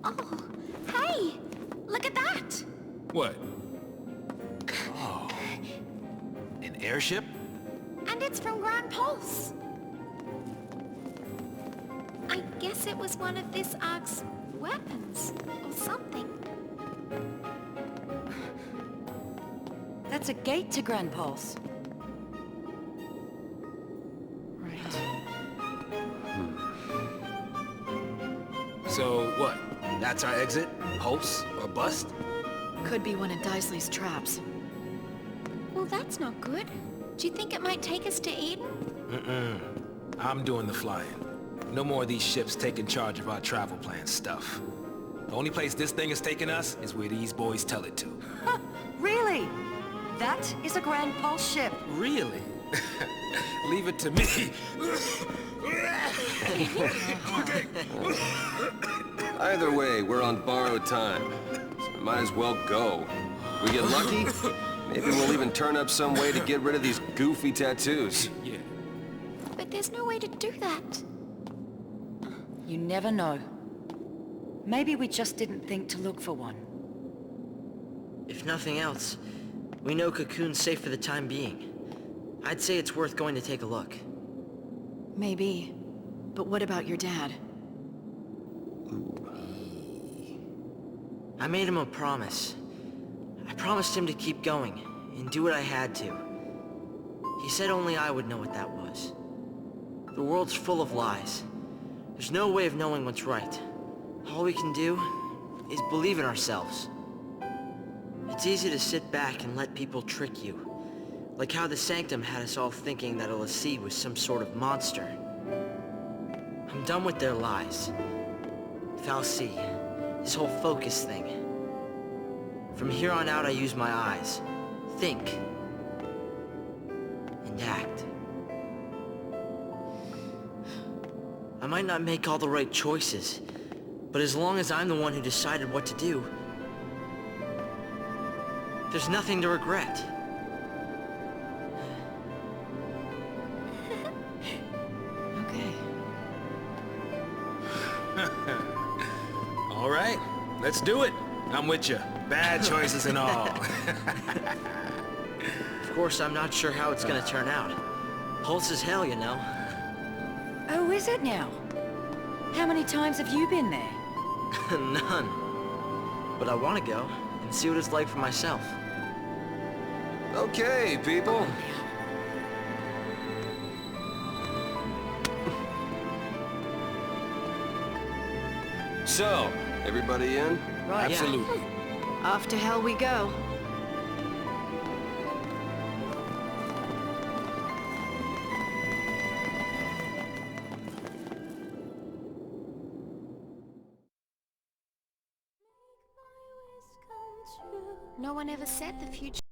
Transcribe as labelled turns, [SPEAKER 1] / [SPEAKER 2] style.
[SPEAKER 1] Oh, hey! Look at that!
[SPEAKER 2] What? Oh. An airship?
[SPEAKER 1] And it's from Grand Pulse. I guess it was one of this Ark's weapons, or something.
[SPEAKER 3] That's a gate to Grand Pulse. Right.
[SPEAKER 2] So, what? That's our exit? Pulse or bust?
[SPEAKER 3] Could be one of Daisley's traps.
[SPEAKER 1] Well, that's not good. Do you think it might take us to Eden?
[SPEAKER 2] I'm doing the flying. No more of these ships taking charge of our travel plan stuff. The only place this thing is taking us is where these boys tell it to.
[SPEAKER 3] Huh, really? That is a Grand Pulse ship.
[SPEAKER 2] Really? Leave it to me.
[SPEAKER 4] Either way, we're on borrowed time. So we might as well go. We get lucky, maybe we'll even turn up some way to get rid of these goofy tattoos.
[SPEAKER 2] Yeah.
[SPEAKER 1] But there's no way to do that.
[SPEAKER 3] You never know. Maybe we just didn't think to look for one.
[SPEAKER 5] If nothing else, we know Cocoon's safe for the time being. I'd say it's worth going to take a look.
[SPEAKER 3] Maybe. But what about your dad?
[SPEAKER 5] I made him a promise. I promised him to keep going, and do what I had to. He said only I would know what that was. The world's full of lies. There's no way of knowing what's right. All we can do is believe in ourselves. It's easy to sit back and let people trick you. Like how the Sanctum had us all thinking that LSC was some sort of monster. I'm done with their lies. Fal'Cie, this whole focus thing. From here on out, I use my eyes. Think. And act. I might not make all the right choices, but as long as I'm the one who decided what to do, there's nothing to regret.
[SPEAKER 3] Okay.
[SPEAKER 2] All right, let's do it. I'm with you. Bad choices and all.
[SPEAKER 5] Of course, I'm not sure how it's gonna turn out. Pulse is hell, you know.
[SPEAKER 3] Oh, is it now? How many times have you been there?
[SPEAKER 5] None. But I want to go and see what it's like for myself.
[SPEAKER 4] Okay, people. So, everybody in?
[SPEAKER 3] Right.
[SPEAKER 2] Absolutely.
[SPEAKER 3] Off to hell we go.
[SPEAKER 1] No one ever said the future